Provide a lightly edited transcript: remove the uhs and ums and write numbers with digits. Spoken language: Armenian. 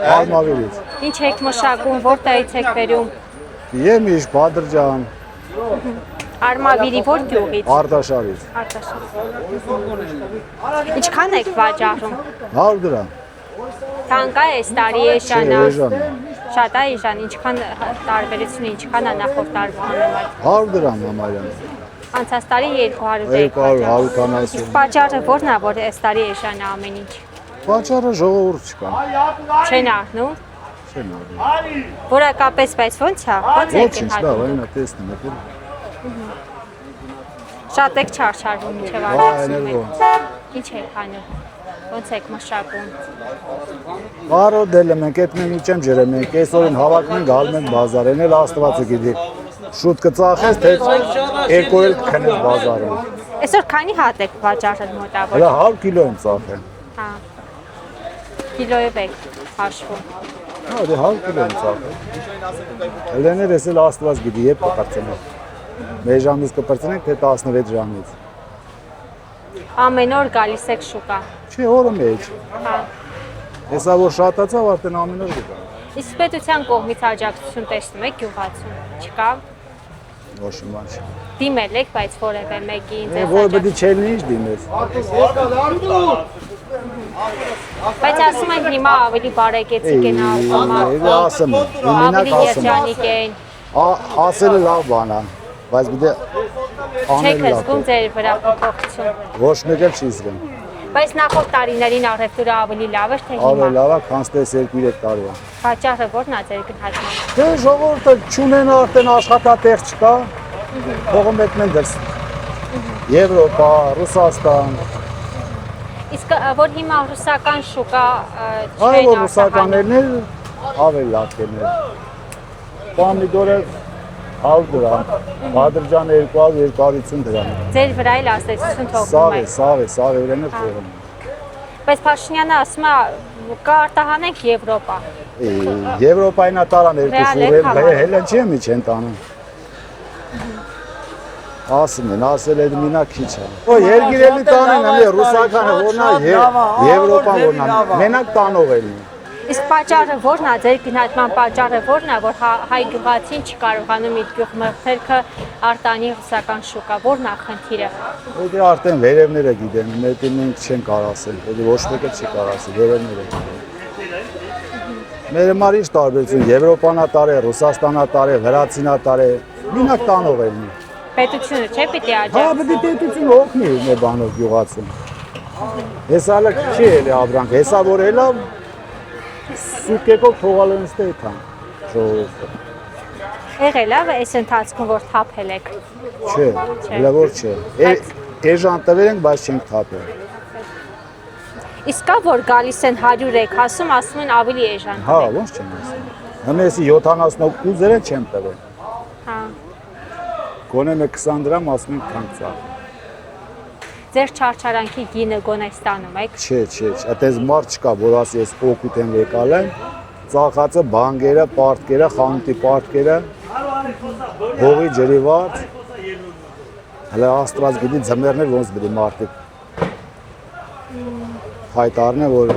Արմավիրից։ Ինչ եք մշակում, որտեղից եք բերում։ Եմիշ, Բադրջան, Արմավիրի որ գյուղից։ Արտաշավից։ Ինչքան եք վաճառում։ 100 դրամ։ Թանկա է, տարի է, Չէ, շանա։ էժան է։ Շատ է էժան, ինչքան տարբերությունը, ինչքան է նախորդ տարվա համեմատ։ 100 դրամ համարյան։ Անցած տարի 200 եք 200, վաճառում։ 150։ Պատճառը որն է, որ այս տարի էժան է ամեն ինչ։ Պատճառը ժողովուրդ չկա։ Չեն առնում։ Չեն առնում։ Որակապես, բայց ո՞նց է։ Ո՞նց եք Ոչինչ, լավ, հատում։ այնա տեսնեմ եք։ Շատ եք չարչարվում մինչև Այ արդյունքում այնել եք։ ոնց։ Ինչ եք անում։ Ոնց եք մշակում։ Բարոդել եմ, այդ մենք իջեմ ջրեմ, մենք այսօրին հավաքում ենք, գալում ենք բազար, են էլ Աստվածը գիտի։ Շուտ կծախես, թե երկու էլ քնես բազարը։ Այսօր քանի հատ եք վաճառել մոտավոր։ Հələ 100 կիլո եմ ծախել։ Հա։ Կիլոյով եք հաշվում։ Հա, դե 100 կիլո եմ ծախել։ Հəլեներ ես էլ Աստված գիտի, երբ կպրծնենք։ Մեր ժամից կպրծնենք, թե 16 ժամից։ Ամեն օր գալիս եք շուկա։ Չի, օրը մեջ։ Հա։ Հեսա որ շատացավ, արդեն ամեն օր գտա։ Իսկ պետության կողմից աջակցություն տեսնում եք գյուղացում։ Չկա։ Ոչ մի բան չի։ Դիմել եք, բայց որևէ մեկին ձեզ Որ պետք է չելնի ինչ դիմես։ Բայց ասում են հիմա ավելի բարեկեցիկ են Դա ասեմ, մենակ ավելի ասեմ։ երջանիկ են։ Ասելը լավ բան է, բայց պետք է Չեք անելը լավ։ զգում ձեր վրա փոփոխություն։ Ոչ մեկ էլ չի զգում։ Բայց նախորդ տարիներին առևտուրը ավելի լավ էր, թե հիմա։ Ավելի լավ է, քան ստես 2-3 տարի է։ Հաճախը որն է ձեր գնահատումը։ Դե ժողովուրդը չունեն արդեն աշխատատեղ չկա։ Փողում մեկն են դրս։ Եվրոպա, Ռուսաստան։ Իսկ որ հիմա ռուսական շուկա Այո, չեն ռուսականներն էլ ավելի լավ կերներ։ Պոմիդորը 100 դրամ, Բադրջանը 200-250 դրամ։ Ձեր վրա էլ ազդեցություն թողնում Սաղ է։ է, սաղ է, սաղ է իրեն է թողում։ Բայց Փաշինյանը ասում է կարտահանենք Եվրոպա։ Եվրոպային տարան երկու Ռեալ եք շուրջ, համարում։ հելը չի մի չեն տանում։ Ասում են, ասել է մինա քիչ է։ Օ, երգիրելի տանեն, էլի ռուսականը որնա, Եվրոպան որնա, մենակ տանող էլի։ Իսկ պատճառը որն է, ձեր գնահատման պատճառը որն է, որ հայ գյուղացին չկարողանում իր գյուղ մեղթերքը արտանի ռուսական շուկա, որն է խնդիրը։ Դա արդեն վերևները գիտեն, մենք չեն կարող ասել, դա ոչ մեկը չի կարող ասել, վերևները գիտեն։ Մեր համար ինչ տարբերություն, Եվրոպանատար է, Ռուսաստանատար է, վրացինատար է, մենակ տանող էլի։ Պետությունը չէ՞ պիտի Հա, աջակցի։ պետք է պետությունը օգնի մեր բանով գյուղացուն։ Հեսա հələ չի էլի ապրանք, հեսա որ էլա սուկեկով թողալ են ստեյթան ժողովուրդը։ Եղել է այս ընթացքում որ թափել եք։ Չէ, հələ որ չէ։ Էժան տվել ենք, բայց չենք թափել։ Իսկ կա որ գալիս են 100 եք ասում են ավելի էժան։ Հա, ոնց չեմ ասում։ Հենց 78-երը չեմ տվել։ Հա։ Գոնե 20 դրամ ասում ենք քանք ծախ։ Ձեր չարչարանքի գինը գոնե ստանում եք։ Չէ, այդպես մարդ չկա, որ ասի ես օգուտ եմ եկալ եմ, ծախածը բանկերը, պարտքերը, խանութի պարտքերը, հողի ջրի վար, հələ Աստված գիտի ձմեռներ ոնց պետք է մարդիկ հայտարարն է, որ